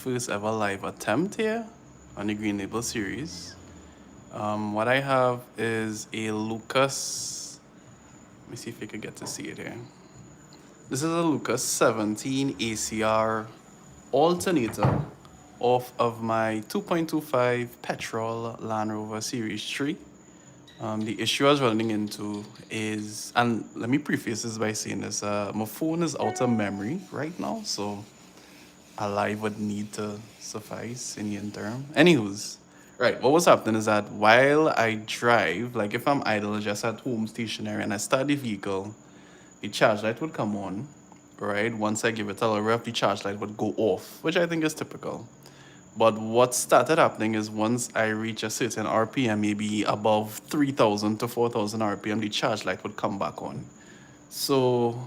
first ever live attempt here on the Green Label series. What I have is a Lucas. Let me see if you can get to see it here. This is a Lucas 17 ACR alternator off of my 2.25 petrol Land Rover Series 3. The issue I was running into is, and let me preface this by saying this, my phone is out of memory right now, so a live would need to suffice in the interim. Anywho's, right, what was happening is that while I drive, like if I'm idle just at home stationary and I start the vehicle, the charge light would come on, right? Once I give it a little rev, the charge light would go off, which I think is typical. But what started happening is once I reach a certain RPM, maybe above 3,000 to 4,000 RPM, the charge light would come back on. So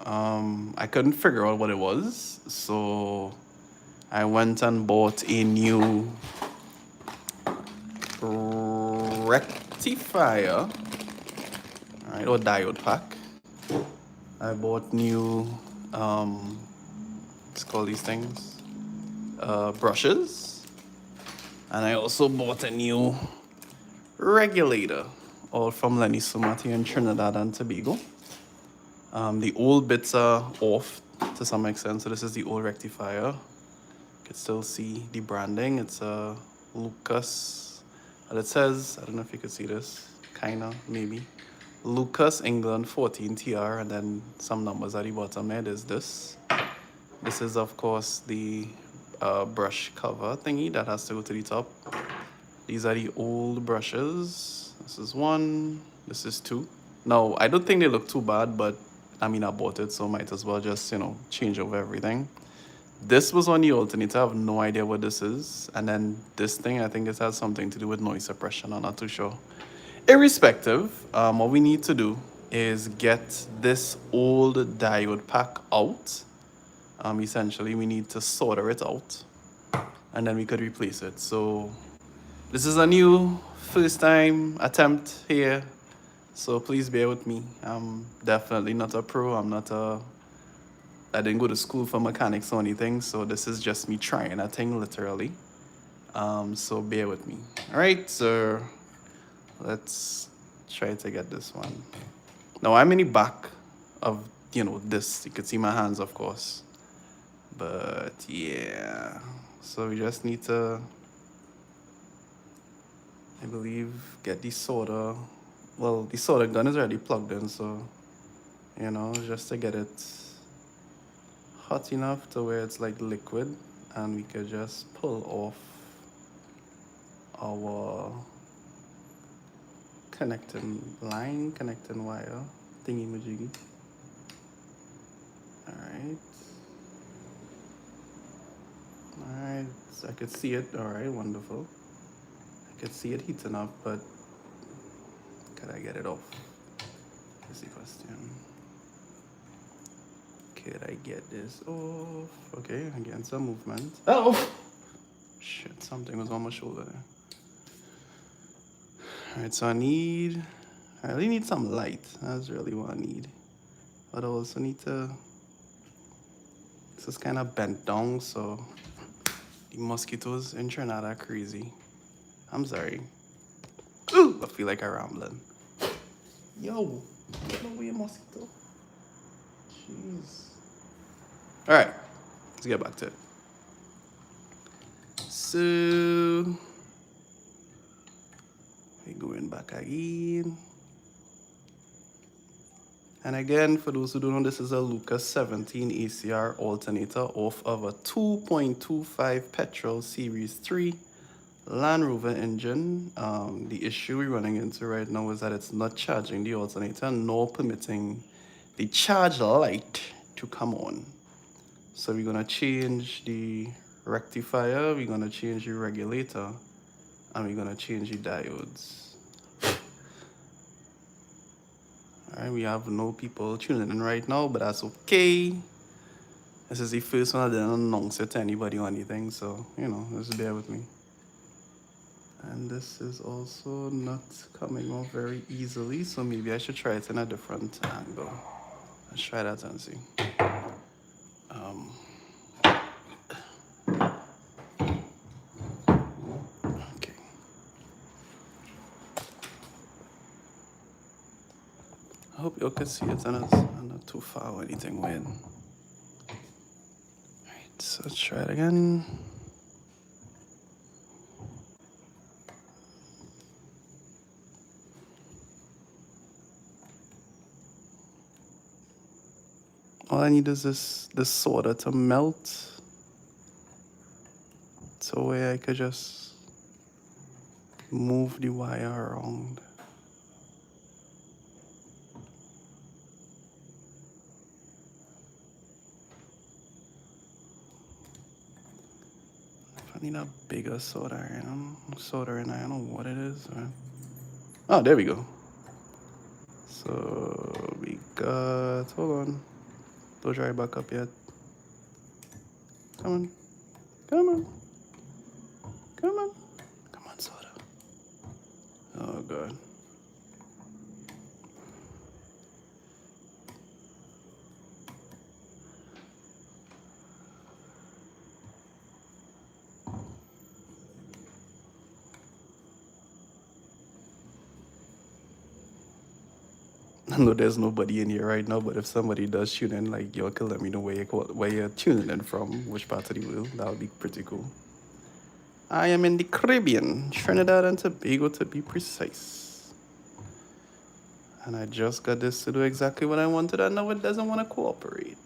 I couldn't figure out what it was. So I went and bought a new rectifier, right, or diode pack. I bought new, let's call these things, brushes. And I also bought a new regulator, all from Lenny Sumat here in Trinidad and Tobago. The old bits are off to some extent, so this is the old rectifier. You can still see the branding. It's a Lucas, and it says, I don't know if you can see this, kinda, maybe. Lucas England 14 TR, and then some numbers at the bottom there. There's this. This is, of course, the brush cover thingy that has to go to the top. These are the old brushes. This is one, this is two. Now, I don't think they look too bad, but I mean, I bought it, so might as well just, change over everything. This was on the alternator. I have no idea what this is. And then this thing, I think it has something to do with noise suppression. I'm not too sure. Irrespective, what we need to do is get this old diode pack out. Essentially, we need to solder it out, and then we could replace it. So this is a new first time attempt here, so please bear with me. I'm definitely not a pro. I didn't go to school for mechanics or anything, so this is just me trying a thing, literally. So bear with me. All right, so let's try to get this one. Now I'm in the back of, this. You can see my hands, of course. But yeah, so we just need to, I believe, get the solder. Well, the solder gun is already plugged in, so, just to get it hot enough to where it's like liquid, and we could just pull off our connecting wire thingy majiggy. Alright, so I could see it. Alright, wonderful. I could see it heating up, but could I get it off? That's the question. Could I get this off? Okay, again, some movement. Oh! Shit, something was on my shoulder there. Alright, so I really need some light. That's really what I need. But I also need to, this is kind of bent down, so the mosquitoes in Trinidad are crazy. I'm sorry. Ooh, I feel like I'm rambling. Yo, get away, mosquito. Jeez. Alright, let's get back to it. So, we're going back again. And again, for those who don't know, this is a Lucas 17 ACR alternator off of a 2.25 petrol Series 3 Land Rover engine. The issue we're running into right now is that it's not charging the alternator nor permitting the charge light to come on. So we're gonna change the rectifier, we're gonna change the regulator, and we're gonna change the diodes. Alright, we have no people tuning in right now, but that's okay. This is the first one I didn't announce it to anybody or anything, so, just bear with me. And this is also not coming off very easily, so maybe I should try it in a different angle. Let's try that and see. I hope you can see it and I'm not too far or anything weird. Alright, so let's try it again. All I need is this soda to melt. So where I could just move the wire around. I need a bigger soldering I don't know what it is. Oh, there we go. So we got, hold on. Don't dry back up yet. Come on. Come on. Come on. Come on, soda. Oh, God. I know there's nobody in here right now, but if somebody does tune in, like, y'all can let me know where you're tuning in from, which part of the world. That would be pretty cool. I am in the Caribbean, Trinidad and Tobago to be precise. And I just got this to do exactly what I wanted. I know it doesn't want to cooperate.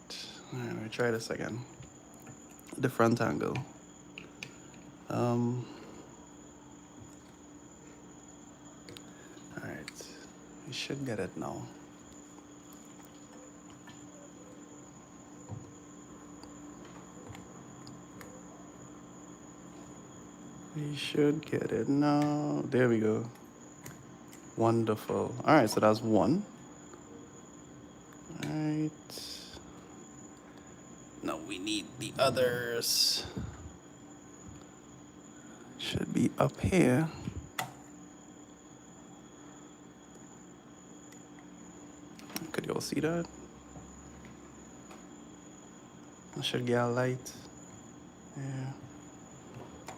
All right, let me try this again. The front angle. All right, you should get it now. We should get it now. There we go. Wonderful. All right, so that's one. All right. Now we need the others. Should be up here. Could you all see that? I should get a light. Yeah.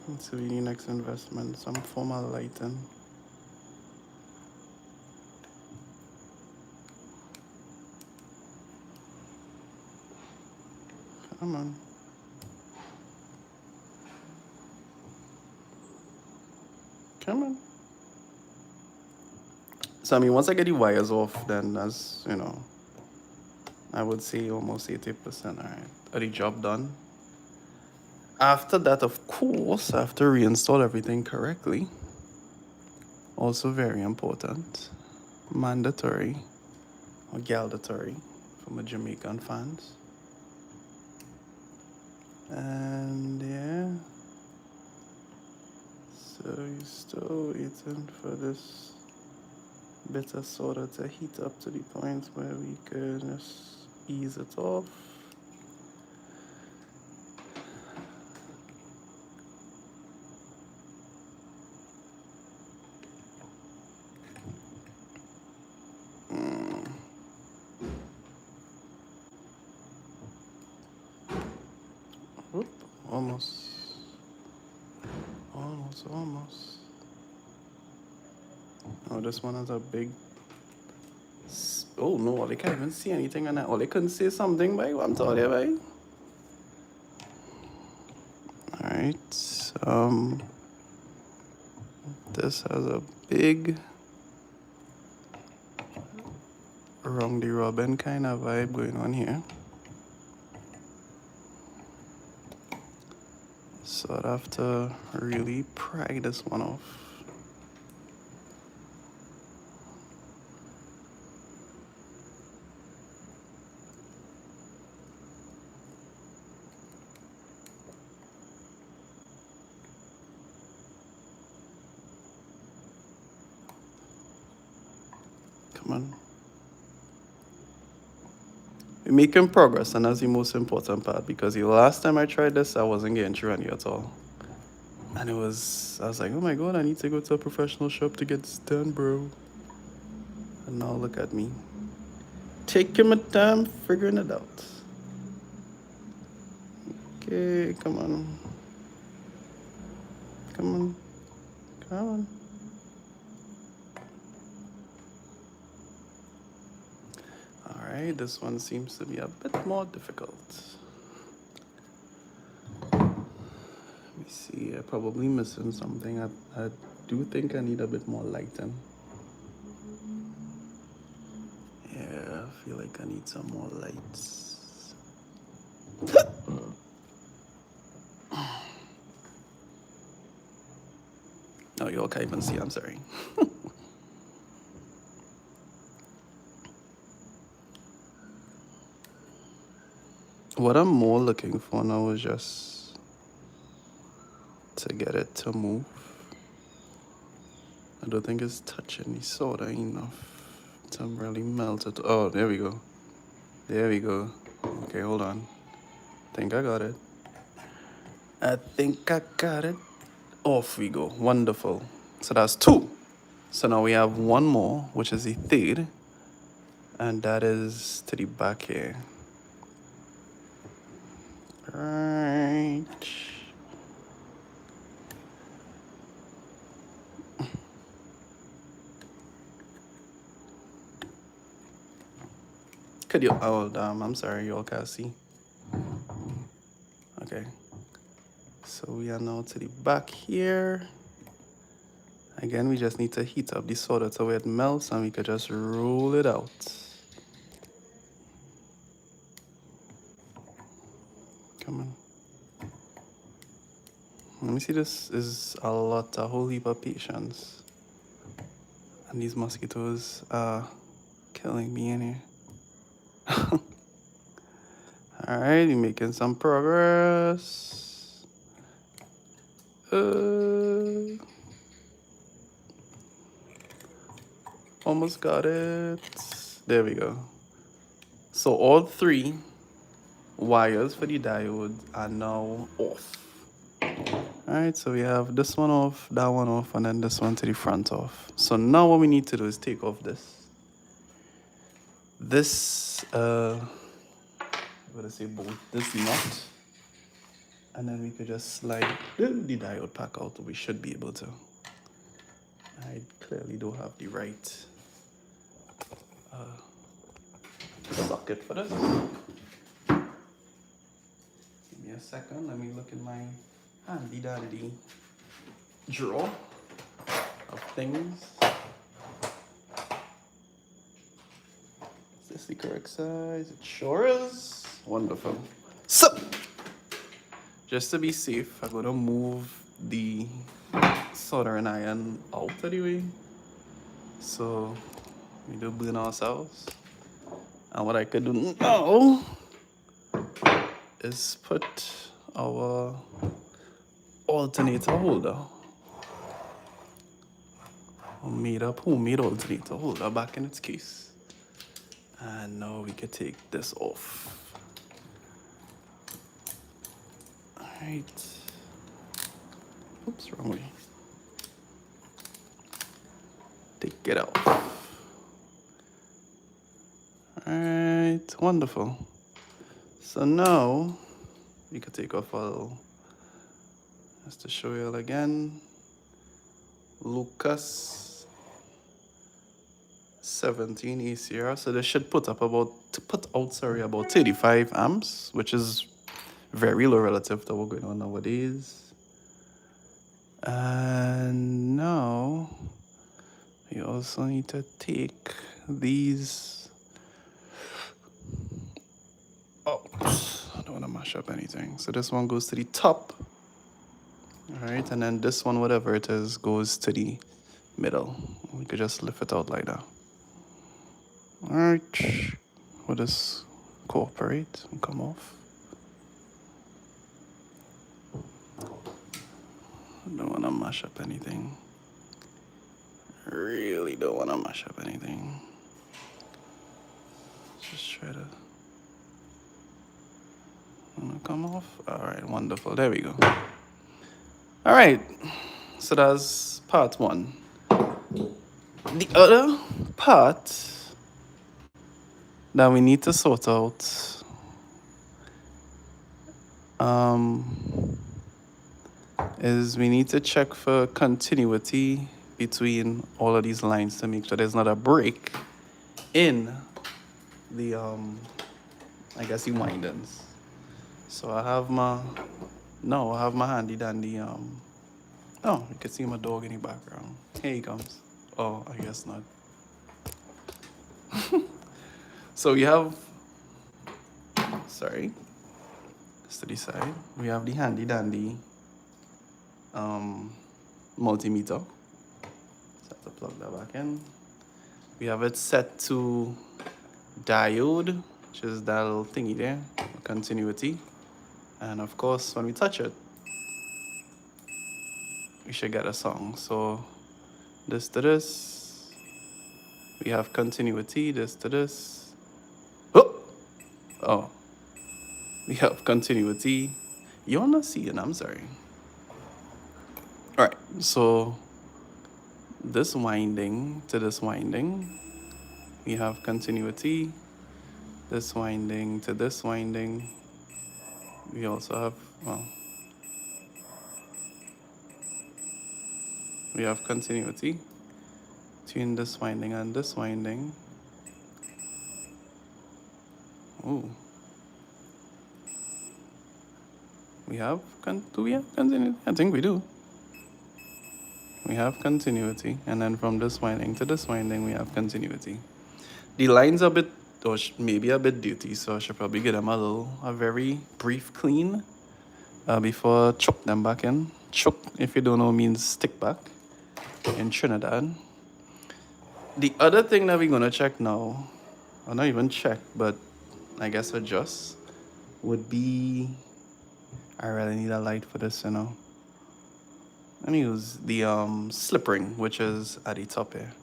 Let's see the next investment. Some form of lighting. Come on. Come on. So I mean, once I get the wires off, then that's, you know, I would say almost 80%. All right, are the job done? After that, of course, I have to reinstall everything correctly. Also very important, mandatory or galdatory for my Jamaican fans. And yeah, so you're still waiting for this bit of soda to heat up to the point where we can just ease it off. Whoop, almost. Almost. Oh, this one has a big. Oh no, they can't even see anything on that. Oh, they couldn't see something, by I'm telling you, by. Alright, this has a big around the robin kind of vibe going on here. So I'd have to really pry this one off. Come on. We're making progress, and that's the most important part, because the last time I tried this, I wasn't getting through any at all. And I was like, oh my God, I need to go to a professional shop to get this done, bro. And now look at me. Taking my time figuring it out. Okay, come on. Come on. Come on. right, this one seems to be a bit more difficult. Let me see, I'm probably missing something. I do think I need a bit more lighting. Yeah, I feel like I need some more lights. No, you all can't even see, I'm sorry. What I'm more looking for now is just to get it to move. I don't think it's touching the soda enough to really melt it. Oh, there we go. There we go. Okay, hold on. Think I got it. I think I got it. Off we go. Wonderful. So that's 2. So now we have 1 more, which is the 3rd. And that is to the back here. Right. Could you, oh, I'm sorry, you all can't see. Okay. So we are now to the back here. Again, we just need to heat up the soda so it melts and we could just roll it out. Come on. Let me see, this is a whole heap of patience. And these mosquitoes are killing me in here. Alright, we're making some progress. Almost got it. There we go. So all 3 wires for the diode are now off. Alright, so we have this one off, that one off, and then this one to the front off. So now what we need to do is take off this I'm gonna say bolt, this nut, and then we could just slide the diode pack out. We should be able to. I clearly don't have the right socket for this. Give me a second, let me look in my handy dandy drawer of things. Is this the correct size? It sure is. Wonderful. So, just to be safe, I'm gonna move the soldering iron out of the way. So, we don't burn ourselves. And what I could do now is put our alternator holder, homemade alternator holder, back in its case. And now we can take this off. Alright. Oops, wrong way. Take it out. Alright, wonderful. So now we can take off our, just to show you all again, Lucas 17 ACR. So this should put out about 35 amps, which is very low relative to what's going on nowadays. And now you also need to take these out. I don't want to mash up anything. So this one goes to the top. All right, and then this one, whatever it is, goes to the middle. We could just lift it out like that. All right, will this cooperate and come off? I don't want to mash up anything. Really don't want to mash up anything. Let's just try to. Wanna come off? All right, wonderful. There we go. All right, so that's part 1. The other part that we need to sort out is we need to check for continuity between all of these lines to make sure there's not a break in the I guess the windings. So I have my handy dandy oh, you can see my dog in the background. Here he comes. Oh, I guess not. So we have, sorry, to the side, we have the handy dandy multimeter. So I have to plug that back in. We have it set to diode, which is that little thingy there, continuity. And of course, when we touch it, we should get a song. So this to this, we have continuity, this to this. Oh, we have continuity. You're not seeing, I'm sorry. All right, so this winding to this winding, we have continuity. This winding to this winding, we also have, well, we have continuity between this winding and this winding. Ooh. Do we have continuity? I think we do. We have continuity, and then from this winding to this winding, we have continuity. The lines are a bit, or maybe a bit dirty, so I should probably give them a very brief clean before chuck them back in. Chuck, if you don't know, means stick back in Trinidad. The other thing that we're gonna check now, or not even check, but I guess adjust, would be, I really need a light for this, you know. Let me use the slip ring, which is at the top here.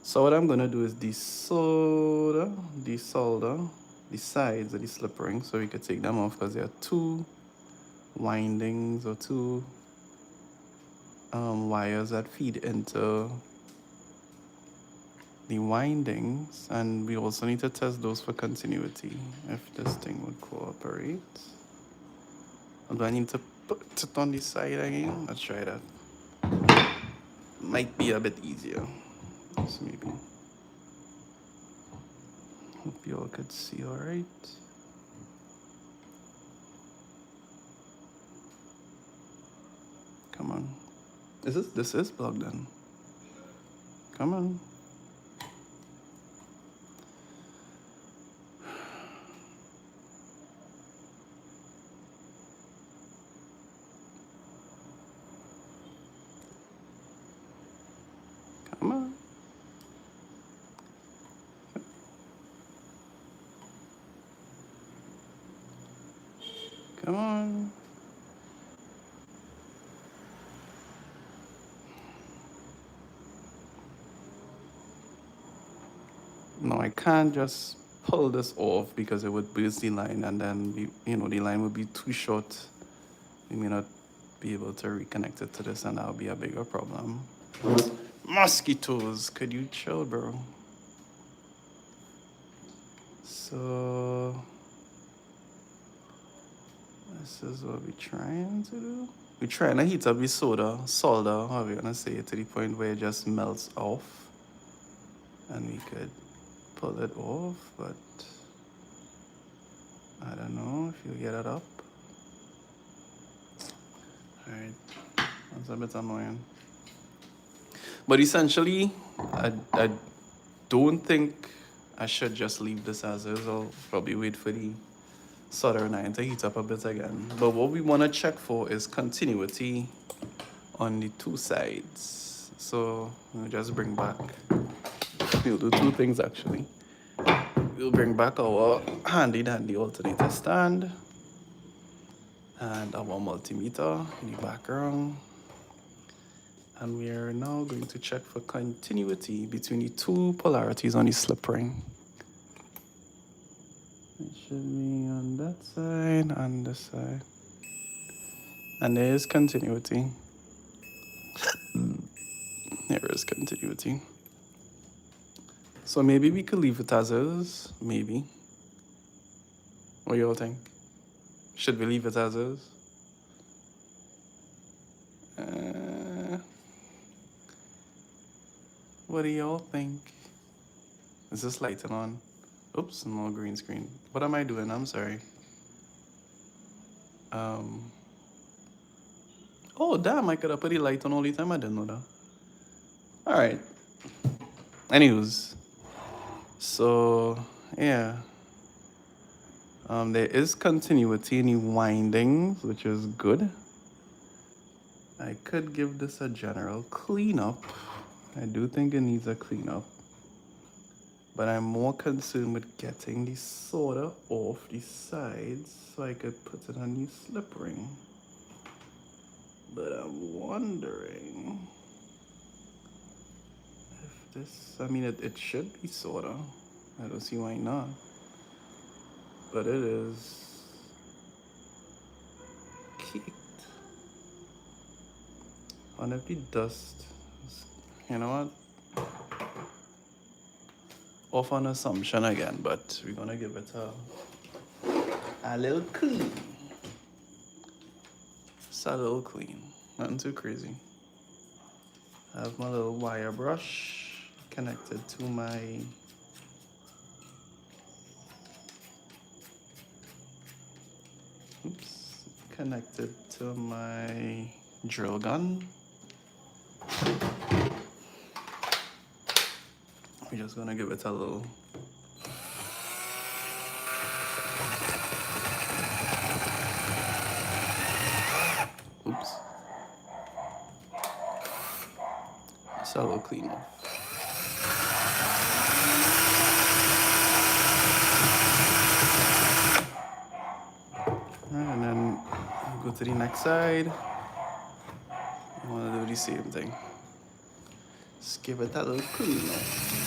So what I'm gonna do is desolder the sides of the slip ring, so we could take them off because there are two windings or two wires that feed into the windings, and we also need to test those for continuity if this thing would cooperate. Do I need to put it on the side again? Let's try that. Might be a bit easier. So maybe. Hope you all could see all right. Come on. This is plugged in. Come on. Come on. Come on. No, I can't just pull this off because it would burst the line, and then the line would be too short. We may not be able to reconnect it to this, and that'll be a bigger problem. Mosquitoes, could you chill, bro? So this is what we're trying to do. We're trying to heat up the solder, how we're gonna say it, to the point where it just melts off, and we could pull it off, but I don't know if you'll get it up. All right, that's a bit annoying. But essentially, I don't think I should just leave this as is. I'll probably wait for the soldering iron to heat up a bit again. But what we want to check for is continuity on the two sides. So we'll just bring back, we'll do two things actually. We'll bring back our handy dandy alternator stand and our multimeter in the background. And we are now going to check for continuity between the two polarities on the slip ring. It should be on that side and this side. And there is continuity. There is continuity. So maybe we could leave it as is, maybe. What do you all think? Should we leave it as is? What do y'all think? Is this lighting on? Oops, no green screen. What am I doing? I'm sorry. Oh, damn, I could have put the light on all the time. I didn't know that. All right. Anywho's, so yeah. There is continuity in the windings, which is good. I could give this a general cleanup. I do think it needs a cleanup. But I'm more concerned with getting the solder off the sides so I could put it on the slip ring. But I'm wondering if this, I mean, it should be solder. I don't see why not. But it is caked. On if the dust, you know what? Off on assumption again, but we're gonna give it a little clean. Just a little clean. Nothing too crazy. I have my little wire brush connected to my connected to my drill gun. We're just gonna give it a little just a little clean off. And then go to the next side. You want to do the same thing. Just give it a little clean off.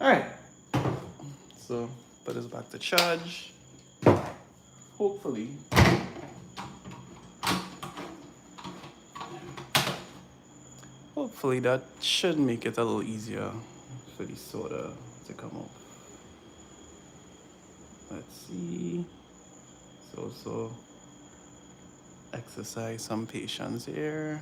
All right. So put this back to charge. Hopefully. Hopefully that should make it a little easier for the soda to come up. Let's see. So exercise some patience here.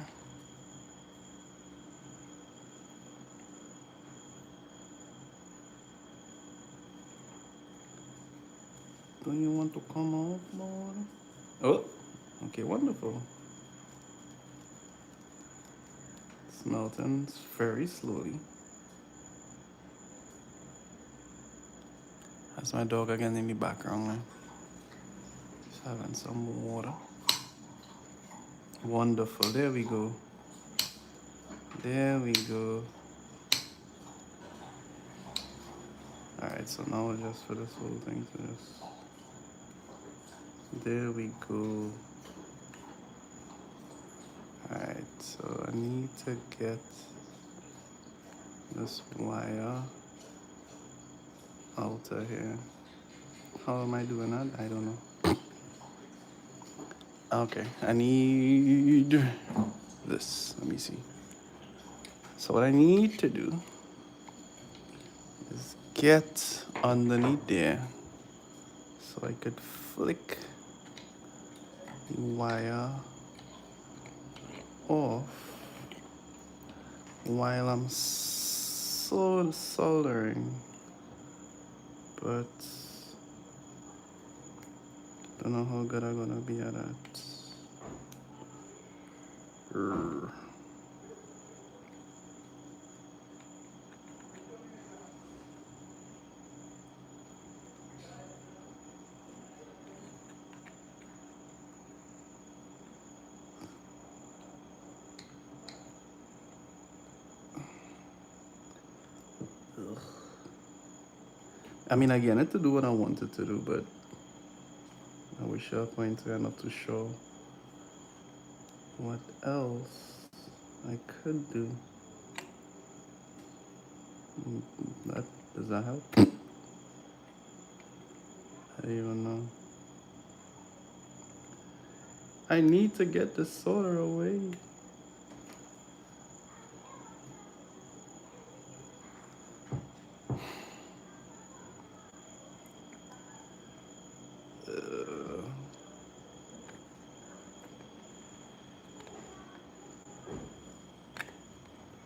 Don't you want to come out, Lord? Oh, okay, wonderful. It's melting very slowly. That's my dog again in the background, man. Just having some water. Wonderful. There we go. There we go. Alright, so now just for this whole thing to just. There we go. Alright, so I need to get this wire out of here. How am I doing that? I don't know. Okay, I need this. Let me see. So what I need to do is get underneath there so I could flick the wire off while I'm soldering, but don't know how good I'm gonna be at that. I mean, I get it to do what I wanted to do, but I wish I point to not to show what else I could do. Does that help? I don't even know. I need to get the solder away.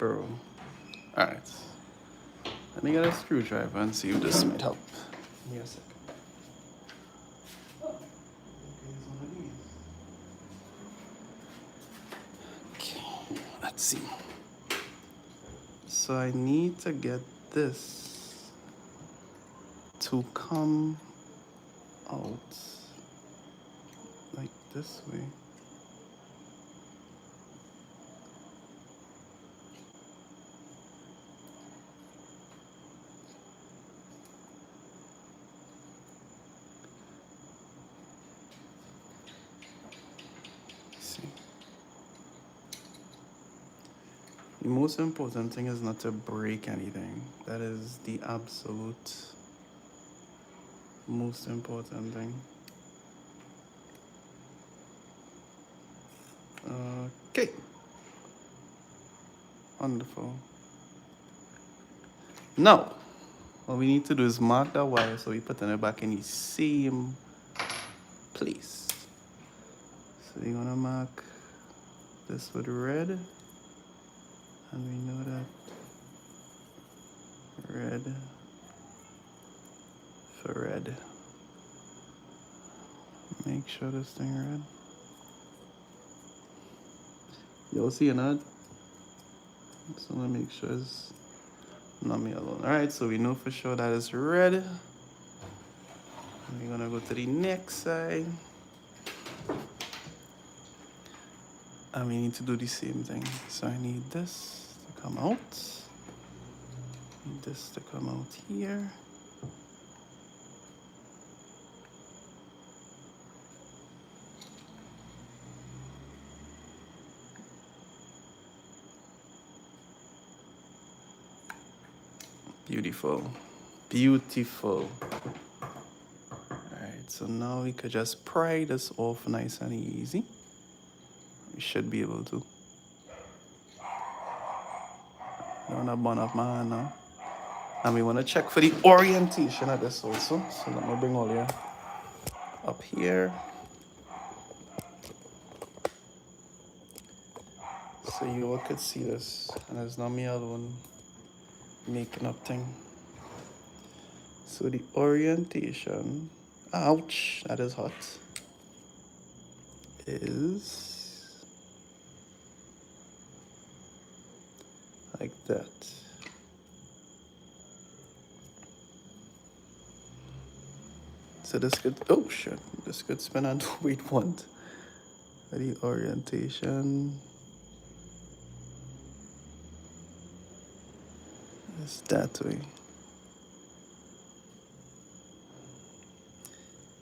bro. Alright. Let me get a screwdriver and see if this might help. Give me a second. Okay, let's see. So I need to get this to come out like this way. See. The most important thing is not to break anything. That is the absolute most important thing. Okay. Wonderful. Now, what we need to do is mark that wire so we put it back in the same place. So you're gonna mark this with red, and we know that red for red. Make sure this thing red. You'll see an ad. So let me make sure it's not me alone. Alright, so we know for sure that it's red. And we're gonna go to the next side. And we need to do the same thing. So I need this to come out. Need this to come out here. Beautiful. Beautiful. Alright, so now we could just pry this off nice and easy. We should be able to. I want to burn up my hand now. And we want to check for the orientation of this also. So let me bring all you up here. So you all could see this. And it's not me alone making up thing. So the orientation, ouch, that is hot, is like that. So this could, oh shit, this could spin on the way it want. The orientation is that way.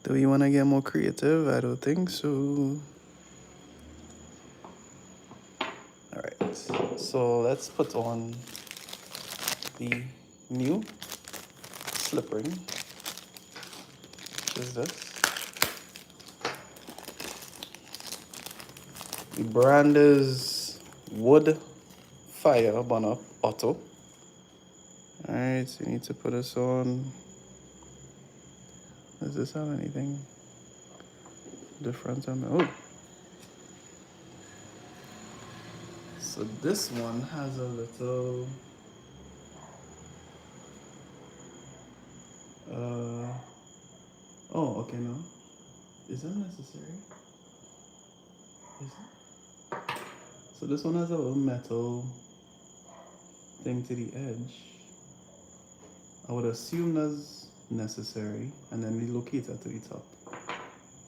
Do we want to get more creative? I don't think so. Alright, so let's put on the new slip ring, which is this. The brand is Wood Fire Burn-Up Auto. Alright, so you need to put this on. Does this have anything different on the, oh. So this one has a little, oh, okay, no. Is that necessary? Is it? So this one has a little metal thing to the edge. I would assume that's necessary, and then relocate it to the top.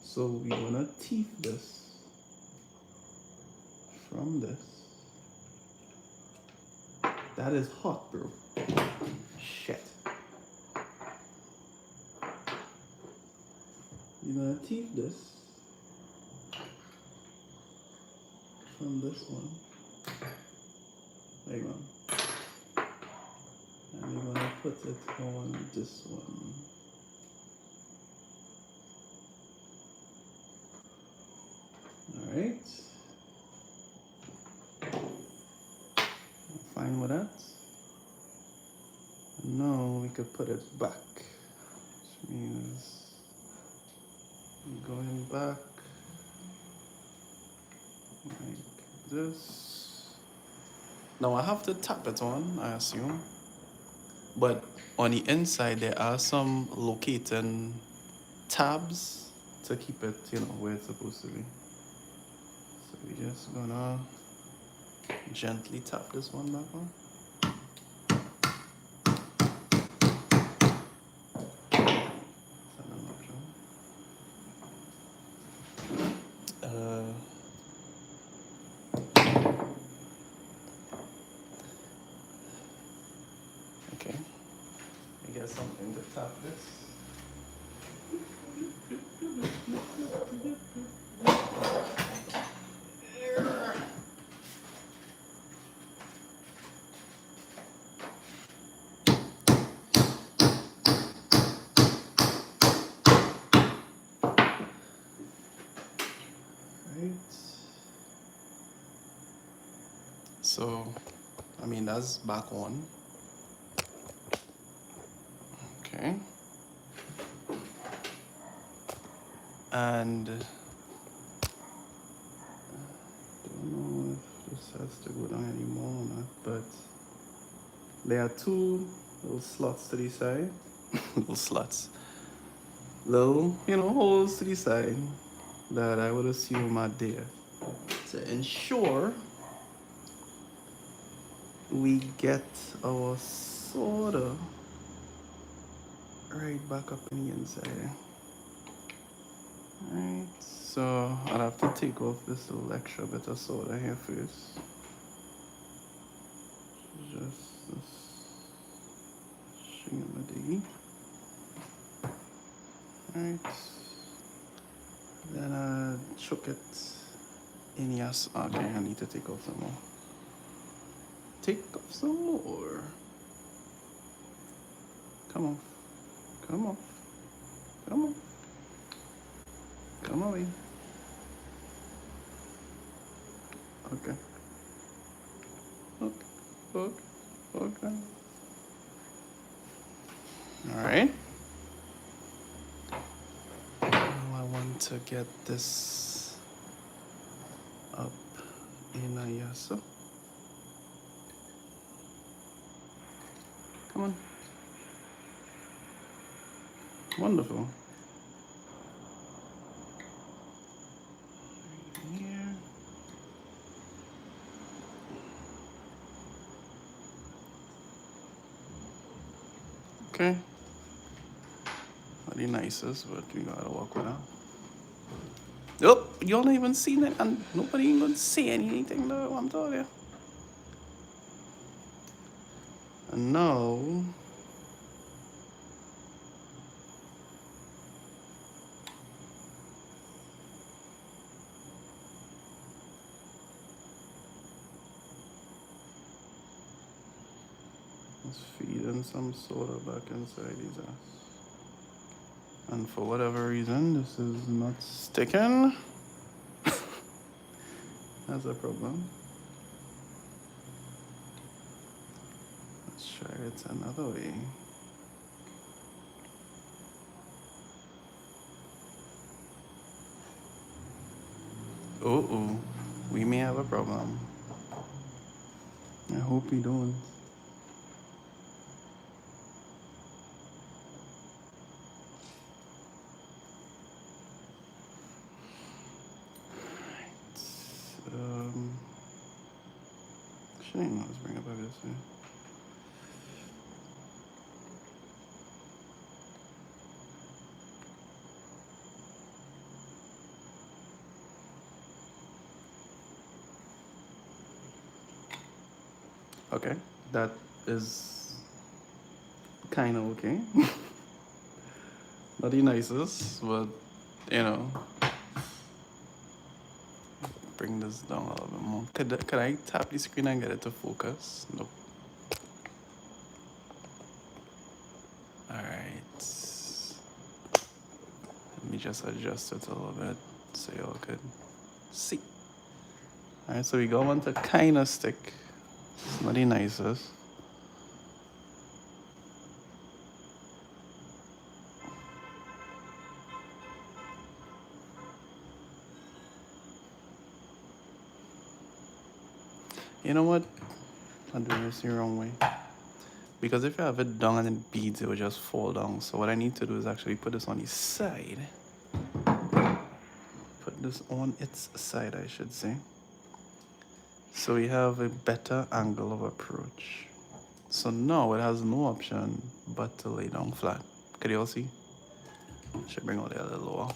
So we're gonna teeth this from this. That is hot, bro. Shit. You're gonna teeth this from this one. There you go. And we're gonna put it on this one. Alright. Fine with that. And now we could put it back, which means going back like this. Now I have to tap it on, I assume. But on the inside, there are some locating tabs to keep it, where it's supposed to be. So we just gonna gently tap this one back on. Is that an option? Okay. I guess something to tap this. Right. So, I mean, that's back on. Okay. And I don't know if this has to go down anymore or not, but there are two little slots to the side. Little slots. Little, holes to the side that I would assume are there to ensure we get our soda right back up in the inside. Alright, so I'll have to take off this little extra bit of soda here first. Just this shingamadigi. Alright. Then I chuck it in yes. Okay, I need to take off some more. Take off some more. Come on. Come on. Come on. Come away. Okay. Okay. Okay. Okay. Alright. Now I want to get this up in a yasa. Come on. Wonderful. Here. Okay. Not the nicest, but we gotta walk with that. Oh, y'all not even seen it, and nobody even gonna say anything though, I'm telling you. And now, let's feed in some soda back inside his ass. And for whatever reason, this is not sticking. That's a problem. Let's try it another way. Uh-oh, we may have a problem. I hope we don't. Actually, no, let's bring it back this way. Okay, that is kind of okay. Not the nicest, but bring this down a little bit more. Could I tap the screen and get it to focus? Nope. Alright. Let me just adjust it a little bit so y'all could see. Alright, so we got one to kind of stick. It's not the nicest. You know what? I'm doing this the wrong way. Because if you have it down and it beads, it will just fall down. So what I need to do is actually put this on the side. Put this on its side, I should say. So we have a better angle of approach. So now it has no option but to lay down flat. Can you all see? Should bring all the a little lower.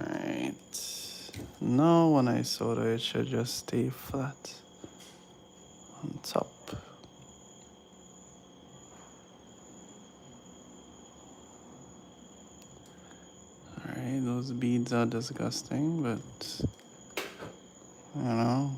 Alright. Now when I solder it should just stay flat on top. Alright, those beads are disgusting, but you know.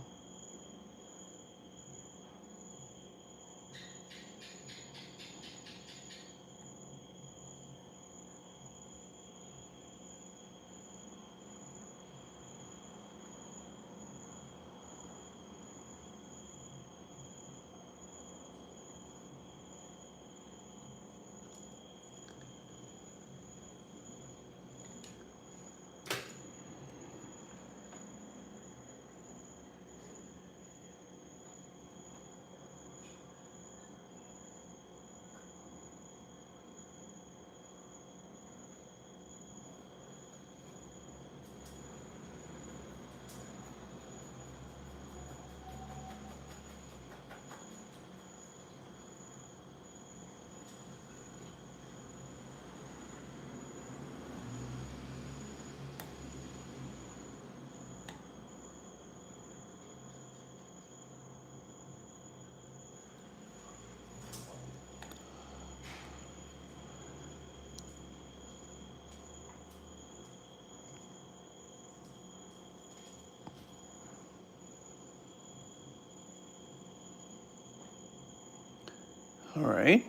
Alright.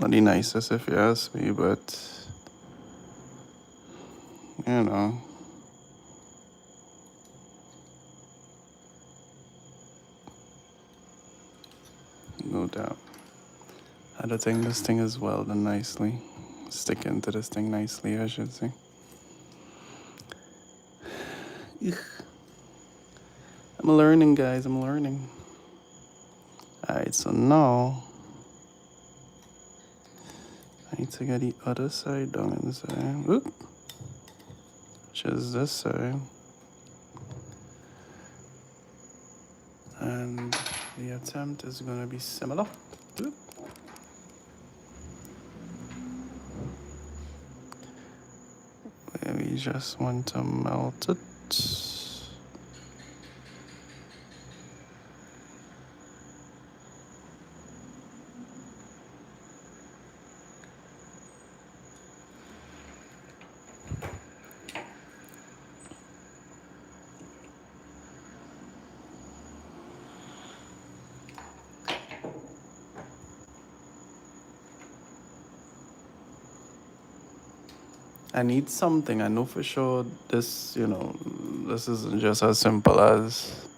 Not the nicest if you ask me, but you know. No doubt. I don't think this thing is welded nicely. Sticking to this thing nicely, I should say. Ugh. I'm learning, guys. I'm learning. Alright, so now I need to get the other side down inside. Oop. Which is this side. And the attempt is going to be similar. Oop. We just want to melt it. I need something. I know for sure this, this isn't just as simple as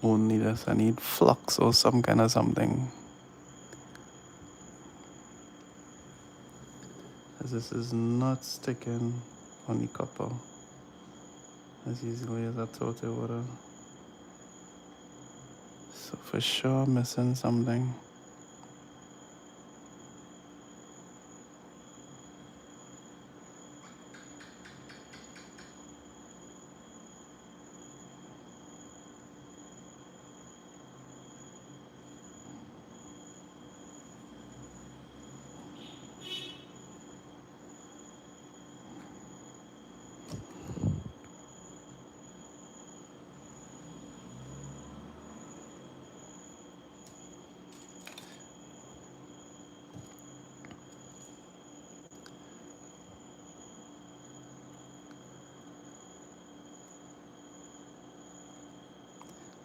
only this. I need flux or some kind of something. As this is not sticking on the copper as easily as I thought it would. So for sure missing something.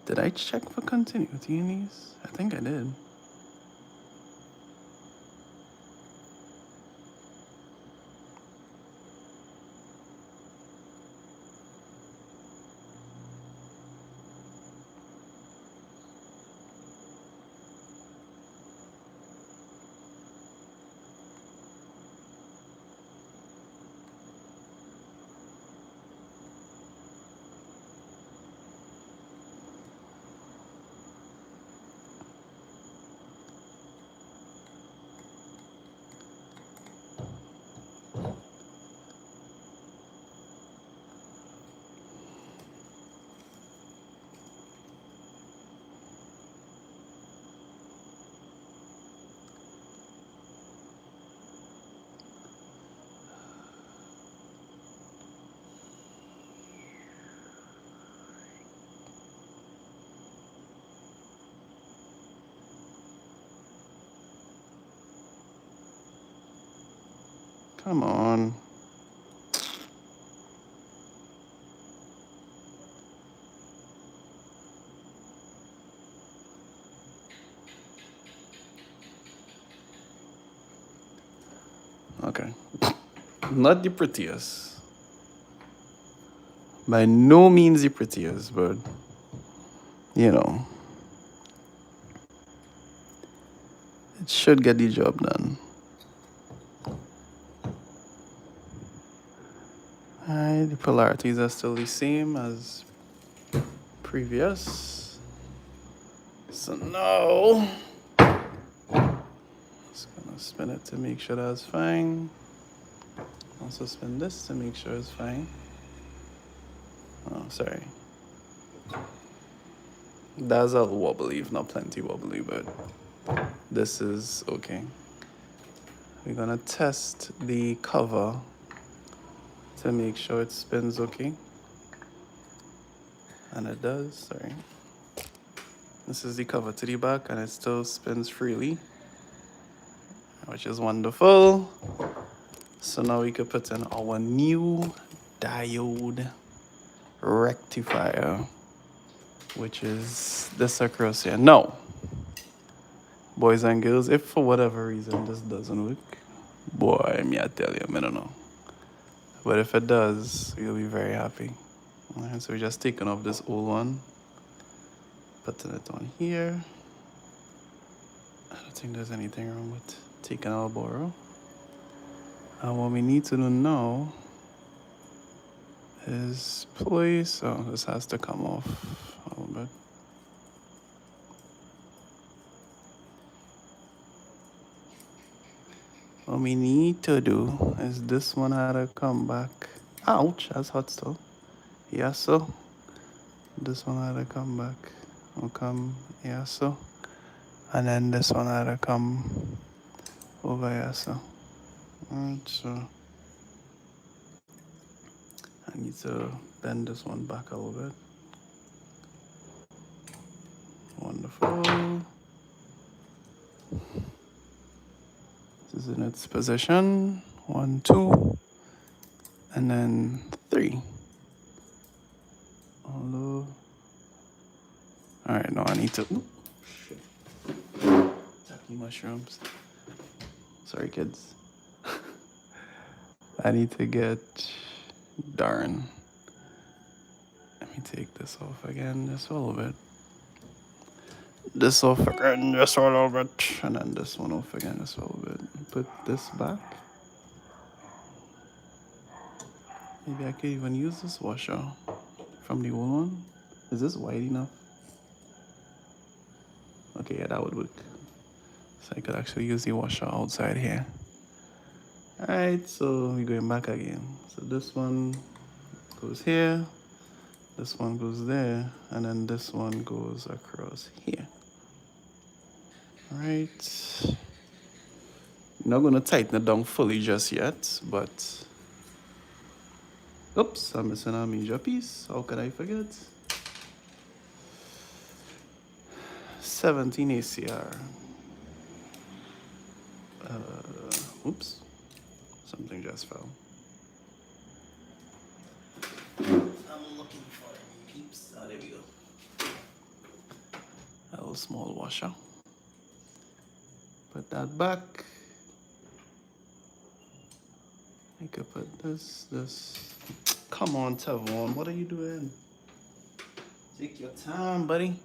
Did I check for continuity in these? I think I did. Come on. Okay. Not the prettiest. By no means the prettiest, but you know, it should get the job done. Alright, the polarities are still the same as previous. So now, just gonna spin it to make sure that's fine. Also spin this to make sure it's fine. Oh, sorry. That's a little wobbly, if not plenty wobbly, but this is okay. We're gonna test the cover to make sure it spins okay. And it does, sorry. This is the cover to the back and it still spins freely, which is wonderful. So now we could put in our new diode rectifier, which is this across here. Now, boys and girls, if for whatever reason this doesn't work, boy, me I tell you, I don't know. But if it does, you'll be very happy. Alright, so we're just taking off this old one, putting it on here. I don't think there's anything wrong with taking our borrow. And what we need to do now is place, oh, this has to come off a little bit. What we need to do is this one had to come back. Ouch, that's hot still. Yeah, so this one had to come back. Will come here, so. And then this one had to come over here, so. Alright, so I need to bend this one back a little bit. Wonderful. This is in its position. 1, 2, and then 3. Although, all right, no, I need to. Ooh, shit. Tacky mushrooms. Sorry, kids. I need to get. Darn. Let me take this off again, just a little bit. This off again, just a little bit. And then this one off again, just a little bit. Put this back. Maybe I could even use this washer from the old one. Is this wide enough? Okay, yeah, that would work. So I could actually use the washer outside here. Alright, so we're going back again. So this one goes here, this one goes there, and then this one goes across here. Alright. Not gonna tighten it down fully just yet, but oops, I'm missing a major piece. How could I forget? 17 ACR. Oops. Something just fell. I'm looking for it, peeps. Oh, there we go. A little small washer. Put that back. I could put this. Come on, Tavon. What are you doing? Take your time, buddy.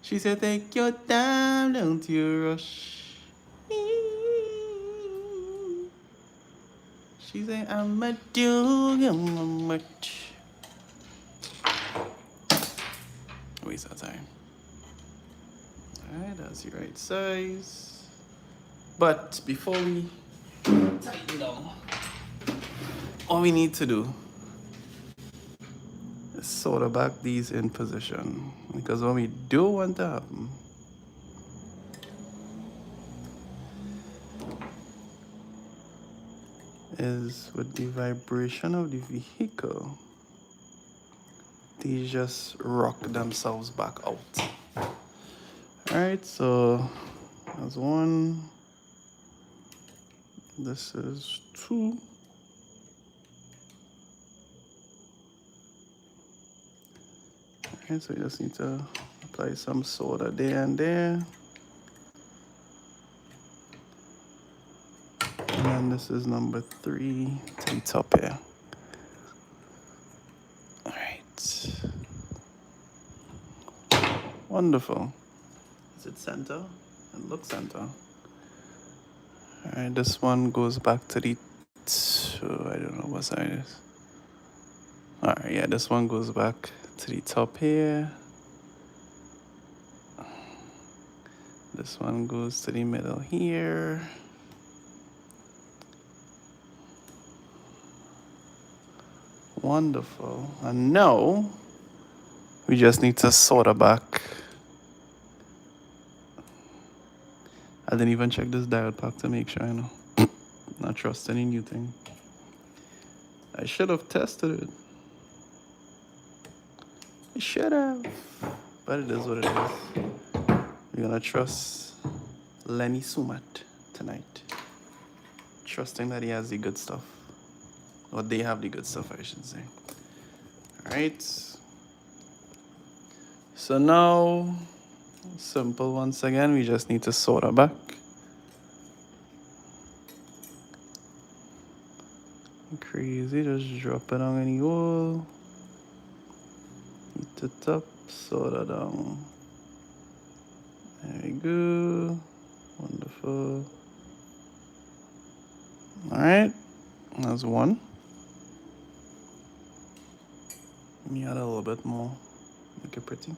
She said, take your time, don't you rush. She said, I'm a doing a much. Waste our time. Alright, that's the right size. But before we tighten down, all we need to do is solder back these in position. Because what we do want to happen is with the vibration of the vehicle, these just rock themselves back out. All right, so that's one. This is two. All right, so you just need to apply some soda there and there. And then this is number 3 to the top here. All right. Wonderful. Is it center? It looks center. All right, this one goes back to the I don't know what side it is. All right, yeah, this one goes back to the top here. This one goes to the middle here. Wonderful. And now we just need to solder back. I didn't even check this diode pack to make sure, not trust any new thing. I should have tested it. I should have. But it is what it is. We're gonna trust Lenny Sumat tonight. Trusting that he has the good stuff. Or they have the good stuff, I should say. Alright. So now, simple once again, we just need to solder back. Crazy, just drop it on any hole. Hit the top, solder down. There we go. Wonderful. Alright, that's one. Let me add a little bit more, make it pretty.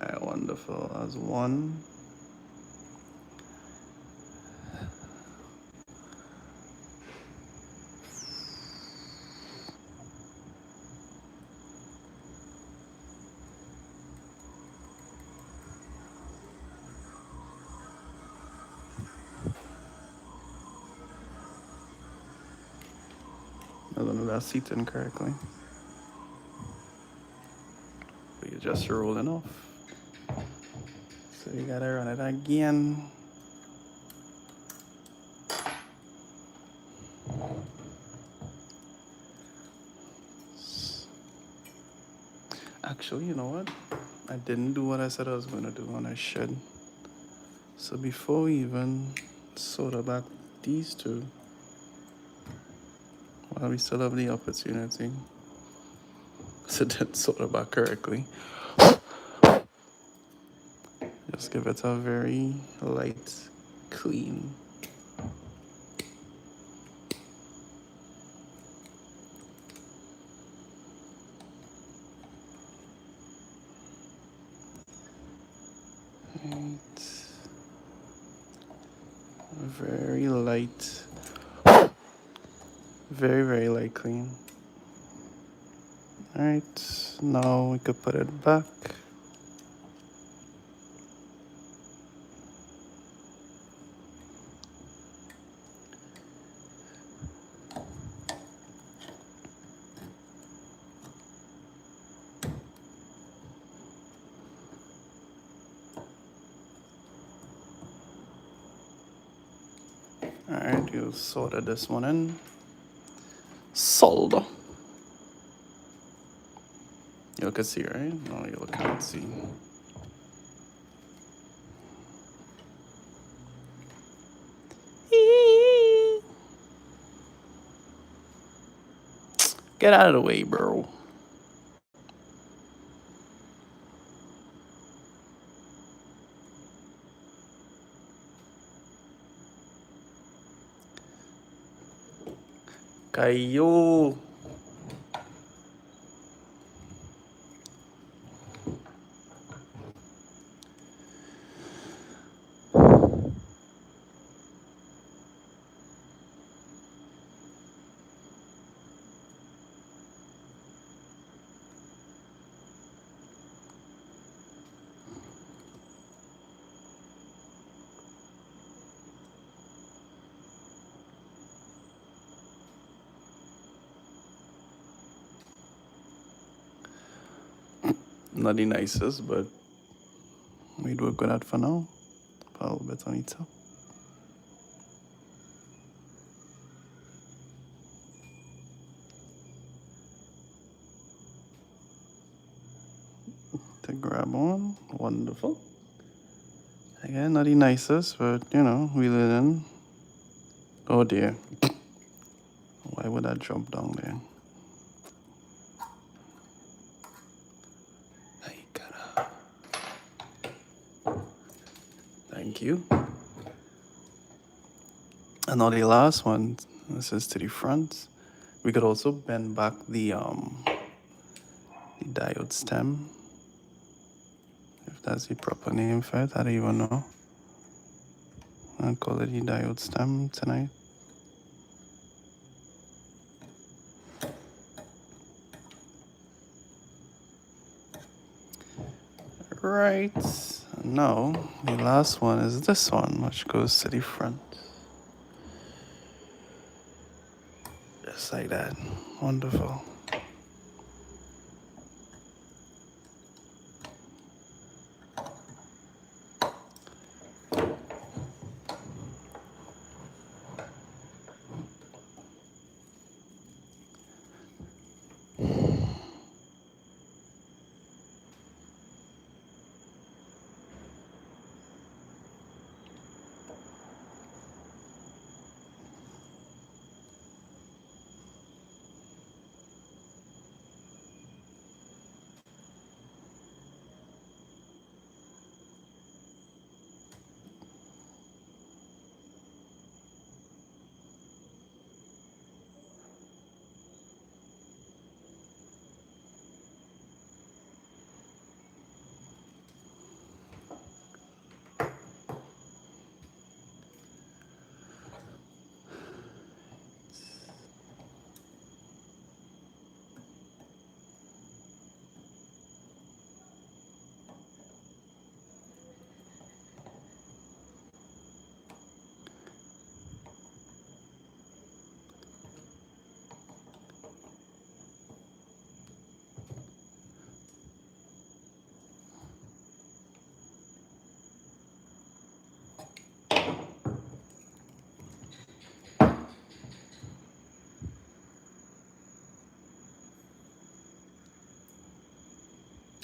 Alright, wonderful. That's one. I don't know if that's seating correctly. But you're just rolling off. So you gotta run it again. Actually, you know what? I didn't do what I said I was gonna do, and I should. So before we even solder back these two, while we still have the opportunity to then solder back correctly, just give it a very light clean. Right. Very light, very light clean. All right, now we could put it back. All right, you sorted this one in. Solder. You can see, right? No, you can't see. Get out of the way, bro. Kayo. Not the nicest, but we'd work with that for now. Put a little bit on it. To grab on. Wonderful. Again, not the nicest, but you know, wheel it in. Oh dear. Why would I jump down there? Ay, cara. Thank you. And now the last one, this is to the front. We could also bend back the diode stem, if that's the proper name for it. I don't even know. I'll call it the diode stem tonight. Right. Now, the last one is this one, which goes to the front. Just like that. Wonderful.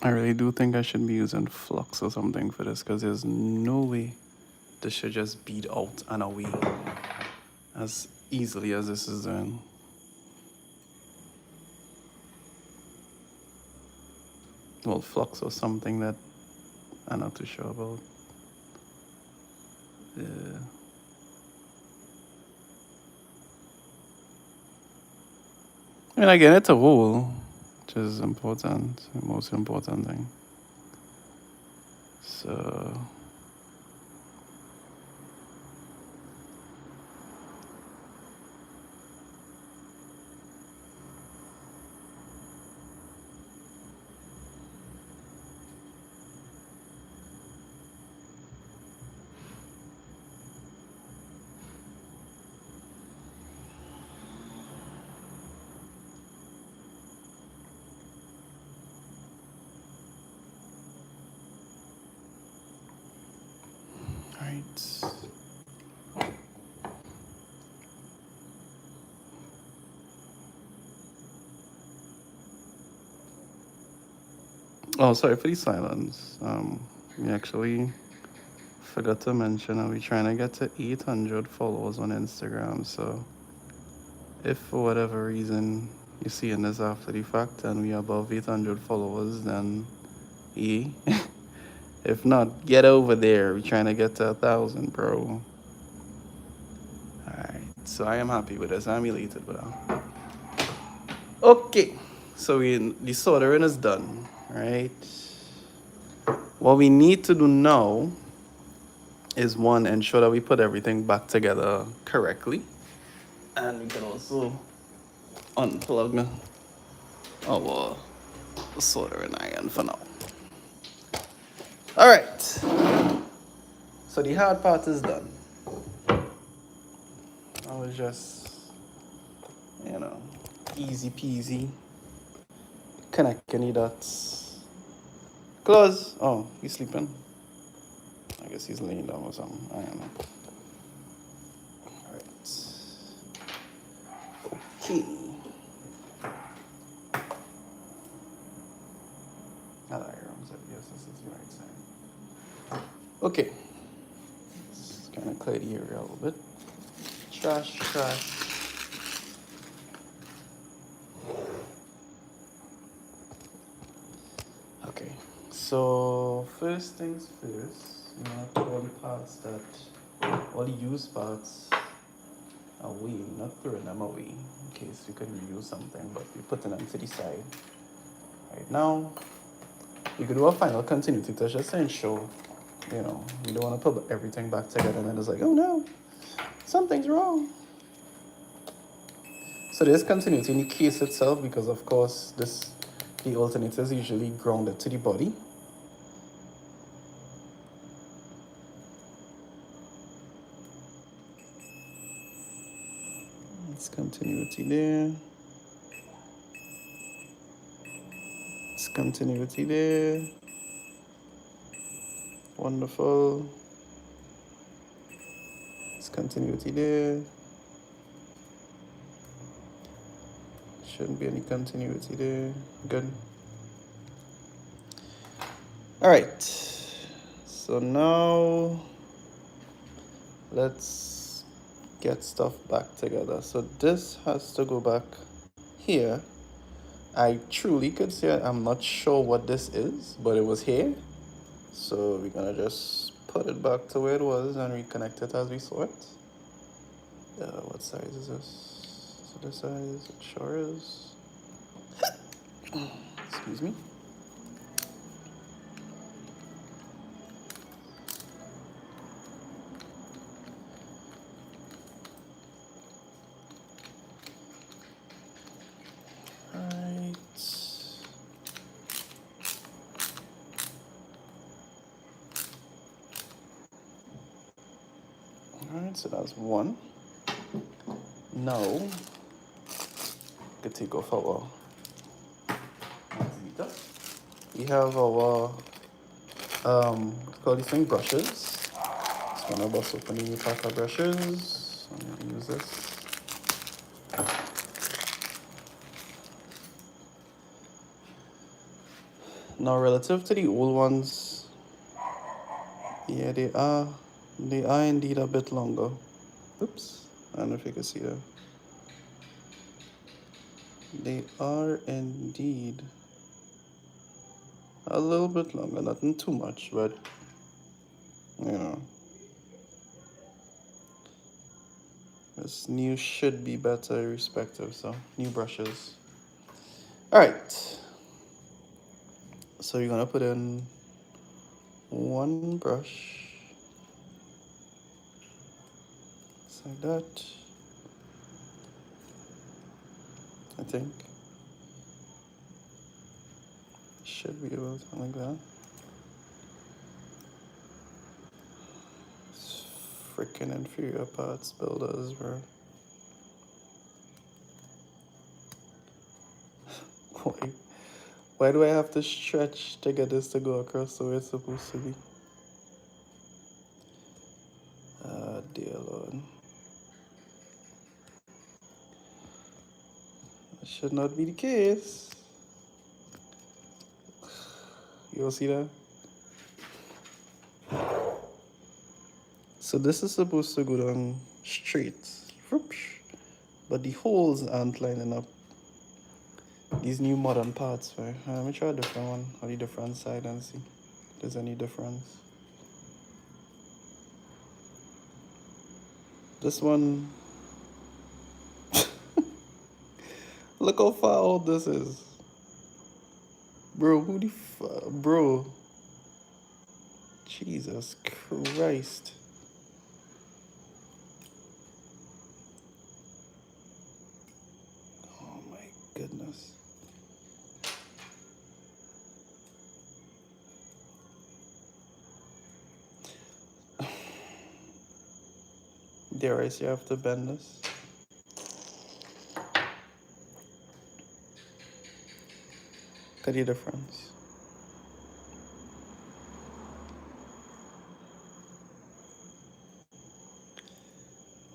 I really do think I should be using flux or something for this, because there's no way this should just bead out and away as easily as this is doing. Well, flux or something that I'm not too sure about. I mean, again, it's a wool, which is important, the most important thing. So, right. Oh, sorry for the silence. We actually forgot to mention that we're trying to get to 800 followers on Instagram. So, if for whatever reason you're seeing this after the fact and we are above 800 followers, then yeah. If not, get over there. We're trying to get to 1,000, bro. Alright, so I am happy with this. I'm elated with that. Okay, so the soldering is done, right? What we need to do now is one, ensure that we put everything back together correctly. And we can also unplug our soldering iron for now. Alright, so the hard part is done. I was just, you know, easy peasy, connecting the dots, Claus. Oh, he's sleeping. I guess he's laying down or something. I don't know. Alright. Okay. Not irons, I guess this is the right side. Okay. Let's kind of clear the area a little bit. Trash, trash. Okay. So first things first, you want to put all the parts that, all the used parts away, not throwing them away in case you could reuse something, but you're putting them to the side. Right now, you could do a final continuity test just to ensure, you know, you don't want to put everything back together and then it's like, oh no, something's wrong. So there's continuity in the case itself because of course the alternator is usually grounded to the body. It's continuity there. It's continuity there. Wonderful. It's continuity there. Shouldn't be any continuity there. Good. All right. So now let's get stuff back together. So this has to go back here. I truly could say I'm not sure what this is, but it was here. So we're gonna just put it back to where it was and reconnect it as we saw it. What size is this? So this size, it sure is. Excuse me. Right. Alright, so that's one. Now, could take off our meter. We have our call these things brushes. So one of us opening the pack of brushes. I'm gonna use this. Now relative to the old ones, yeah, they are indeed a bit longer. Oops, I don't know if you can see that. They are indeed a little bit longer, nothing too much, but you know, this new should be better irrespective, so new brushes. All right, so you're gonna put in one brush, just like that, I think. Should be able to like that. Freaking inferior parts builders, bro. Why do I have to stretch to get this to go across the way it's supposed to be? Dear Lord. That should not be the case. You all see that? So this is supposed to go down straight. But the holes aren't lining up. These new modern parts, right? Let me try a different one on the different side and see if there's any difference. This one, look how far out this is. Bro, who the bro? Jesus Christ. Oh my goodness. Dare I say I have to bend this? Look at the difference.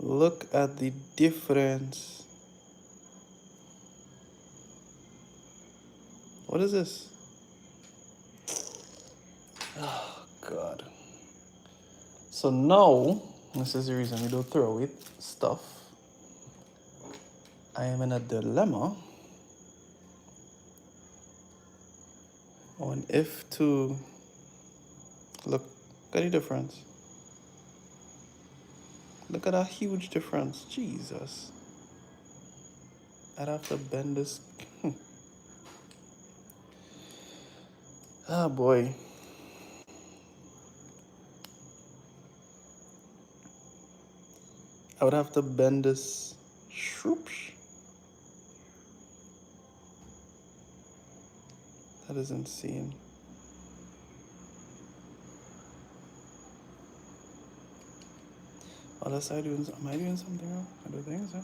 Look at the difference. What is this? Oh, God. So now, this is the reason we don't throw away stuff. I am in a dilemma on if to look at the difference. Look at that huge difference. Jesus. I'd have to bend this. Ah, boy. I would have to bend this. Shoops. That is insane. Unless am I doing something wrong? I don't think so.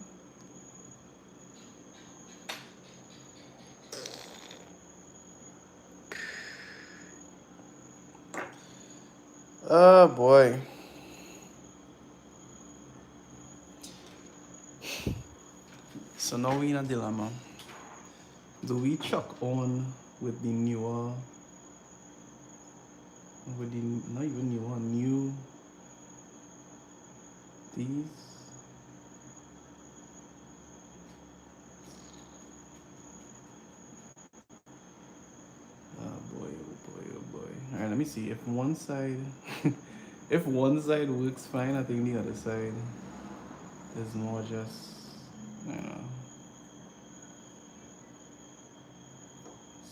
Oh boy. So now we in a dilemma. Do we chuck on with the newer, with the, not even newer, new, these? Oh boy, oh boy, oh boy. All right, let me see. If one side, if one side works fine, I think the other side is more just, you know.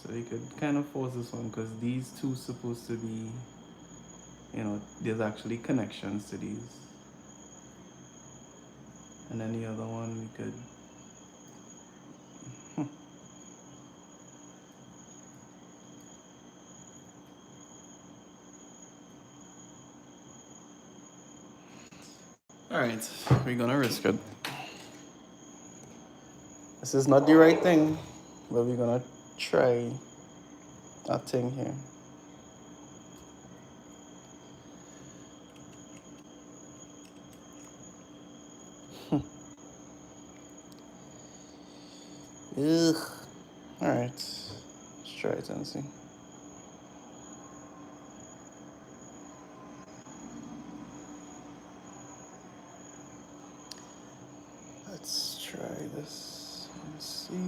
So you could kind of force this one because these two supposed to be, you know, there's actually connections to these. And then the other one we could, all right, we're gonna risk it. This is not the right thing, but we're gonna try a thing here. Ugh. All right, let's try it and see. Let's try this. Let's see.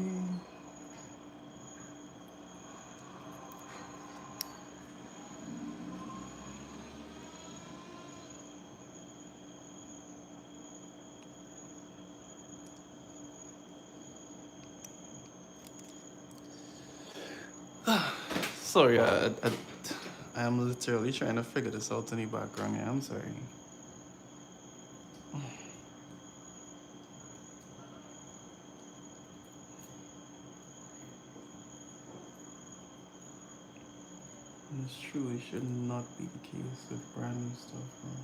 Sorry, I am literally trying to figure this out in the background. Yeah, I'm sorry. It's true, it should not be the case with brand new stuff. Right?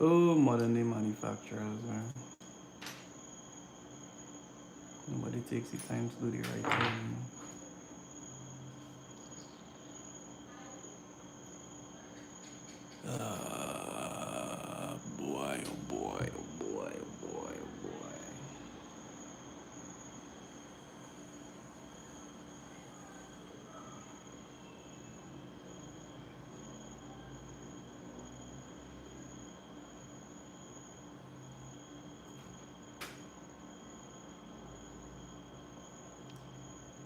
Oh, modern day manufacturers, man. Nobody takes the time to do the right thing. Boy, oh boy, oh boy, oh boy, oh boy.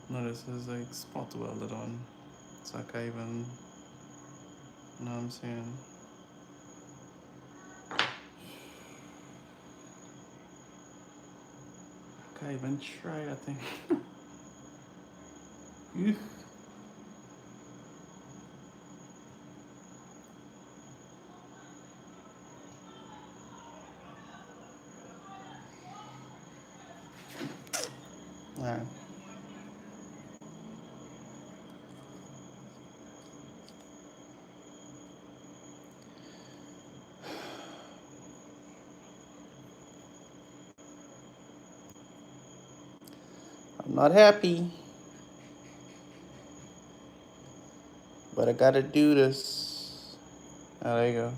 No, this is like spot welded on. So I can't even, you know what I'm saying? I can't even try, I think. Alright. I'm not happy. But I gotta do this. Oh, there you go.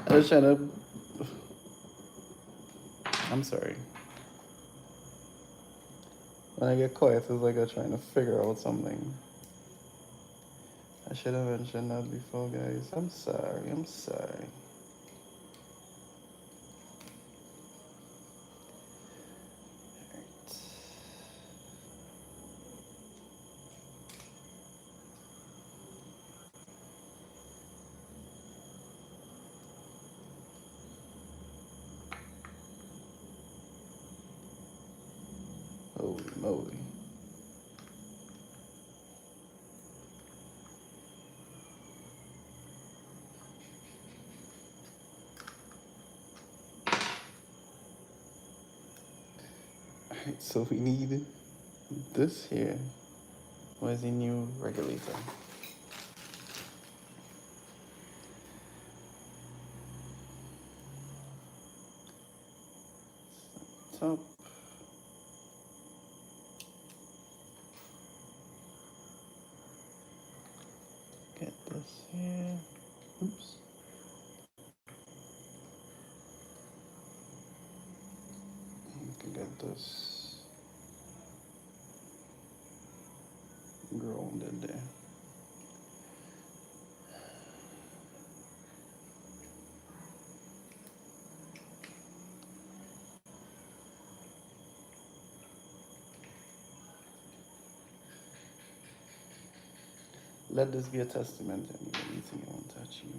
I was trying to. I'm sorry. When I get quiet, it's like I'm trying to figure out something. I should have mentioned that before, guys. I'm sorry. I'm sorry. Holy moly. Alright, so we need this here. Where's the new regulator? Top. Get this here. Oops. You can get this grounded there. Let this be a testament and anything you want to achieve.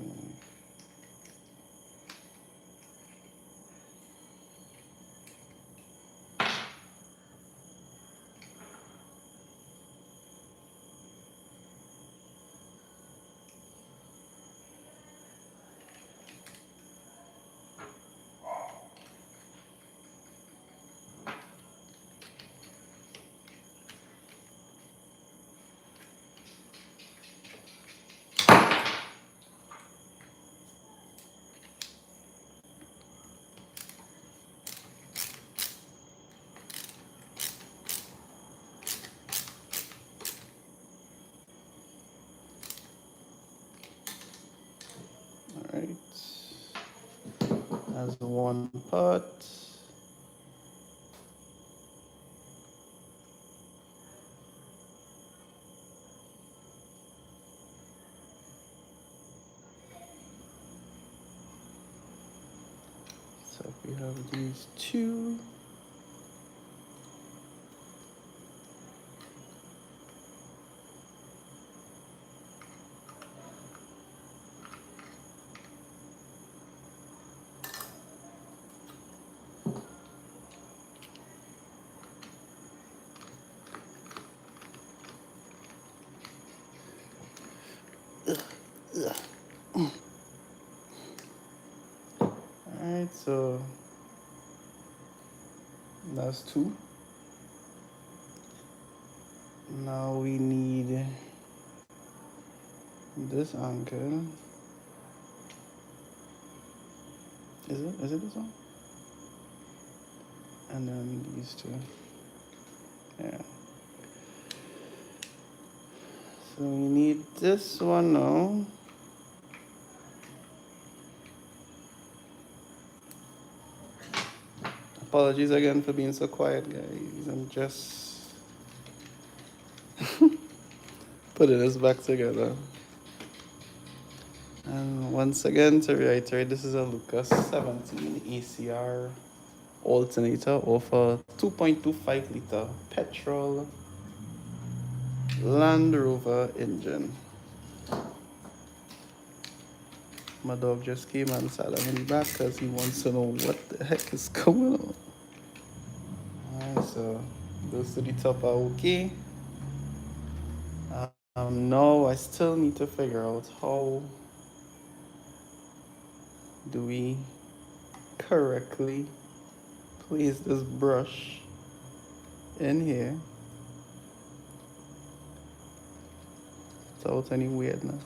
Alright. That's one part. So we have these two. Alright, so that's two. Now we need this anchor. Is it? Is it this one? And then these two. Yeah. So we need this one now. Apologies again for being so quiet, guys. I'm just putting this back together. And once again, to reiterate, this is a Lucas 17 ACR alternator of a 2.25 liter petrol Land Rover engine. My dog just came and sat on me back because he wants to know what the heck is going on. Alright, so those to the top are okay. Now I still need to figure out how do we correctly place this brush in here without any weirdness.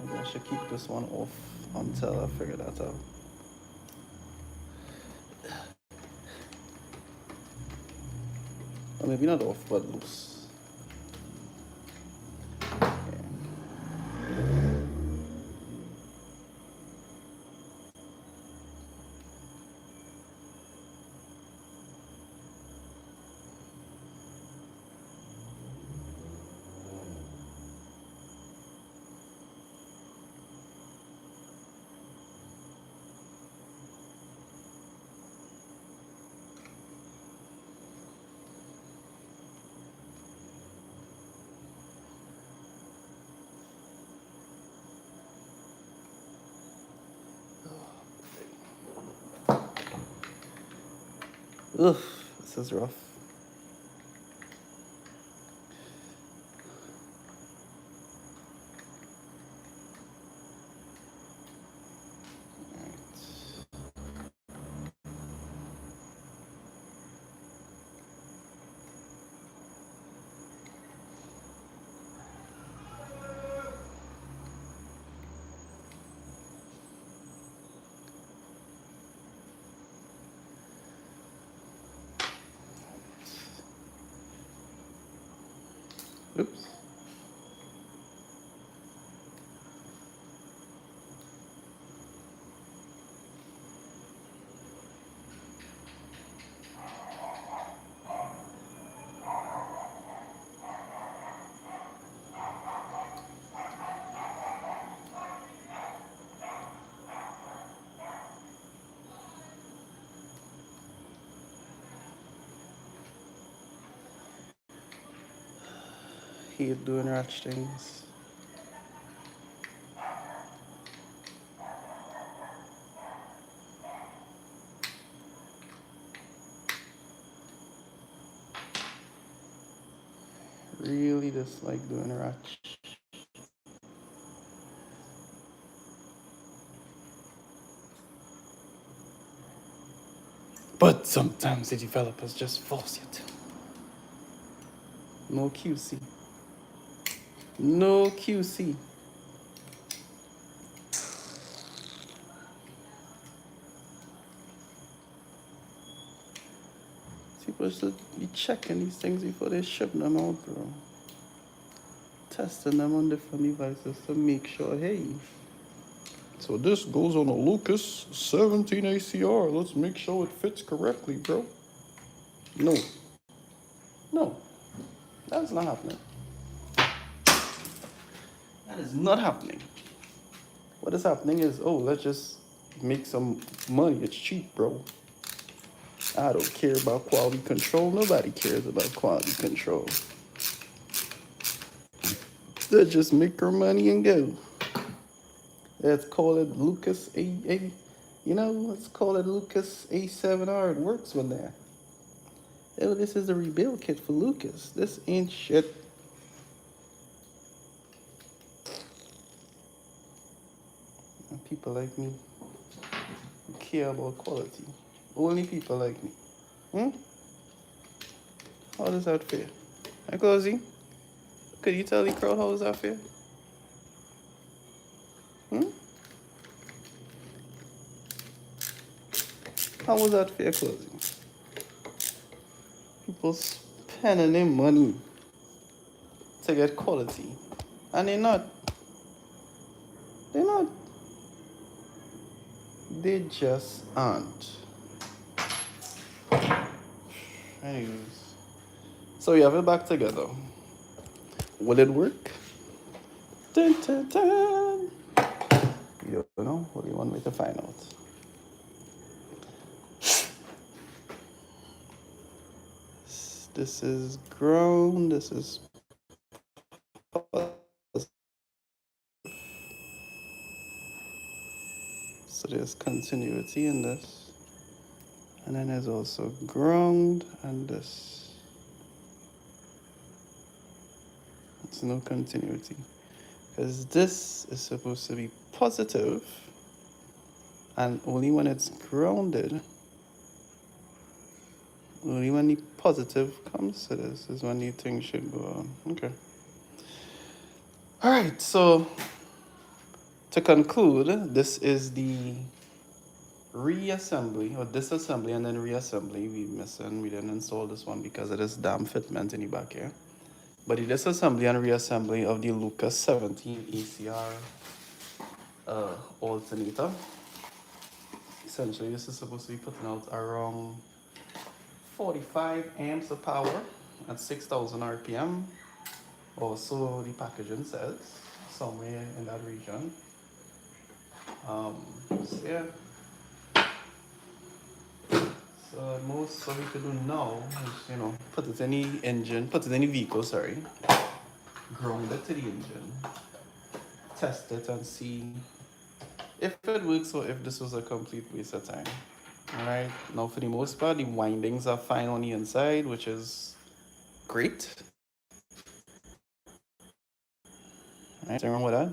Maybe I should keep this one off until I figure that out. Or maybe not off, but loose. Okay. Ugh, this is rough. Oops. Hate doing ratch things. Really dislike doing ratch. But sometimes the developers just force you to. No QC. No QC. People should be checking these things before they ship them out, bro. Testing them on different devices to make sure, hey, so this goes on a Lucas 17 ACR. Let's make sure it fits correctly, bro. No. No. That's not happening. That is not happening. What is happening is, oh, let's just make some money. It's cheap, bro. I don't care about quality control. Nobody cares about quality control. Let's just make our money and go. Let's call it Lucas A. You know, let's call it Lucas A7R. It works with that. Oh, this is a rebuild kit for Lucas. This ain't shit. And people like me who care about quality. Only people like me. How does that feel? Hey, Closey, could you tell the crowd how was that for you? How was that for your closing? People spending their money to get quality. And they're not. They're not. They just aren't. Anyways. So we have it back together. Will it work? Dun, dun, dun. You don't know? What do you want me to find out? This is ground. This is so there's continuity in this. And then there's also ground and this. It's no continuity. Because this is supposed to be positive, and only when it's grounded, only when the positive comes to this is when the thing should go on. Okay. All right, so to conclude, this is the reassembly or disassembly and then reassembly. We didn't install this one because of this damn fitment in the back here. But the disassembly and reassembly of the Lucas 17 ACR alternator. Essentially, this is supposed to be putting out around 45 amps of power at 6,000 RPM. Also, the packaging says somewhere in that region. So yeah. So most what we could do now is, put it in the engine, put it in the vehicle, sorry. Ground it to the engine. Test it and see if it works or if this was a complete waste of time. Alright, now for the most part, the windings are fine on the inside, which is great. Alright, remember that?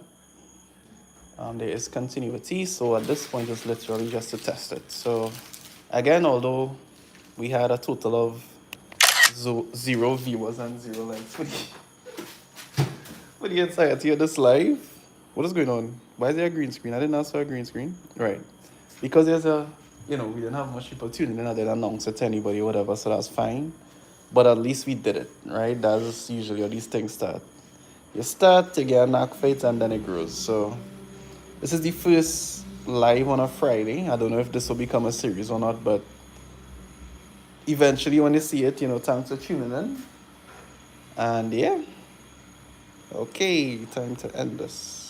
There is continuity, so at this point it's literally just to test it. So again, although we had a total of 0 viewers and 0 likes for the entirety of this live, what is going on? Why is there a green screen? I didn't ask for a green screen. Right. Because there's we didn't have much people tuning in. I didn't announce it to anybody or whatever, so that's fine. But at least we did it, right? That's usually how these things start. You start to get a knack for it and then it grows. So this is the first live on a Friday. I don't know if this will become a series or not, but eventually when you see it, thanks for tuning in. And yeah. Okay, time to end this.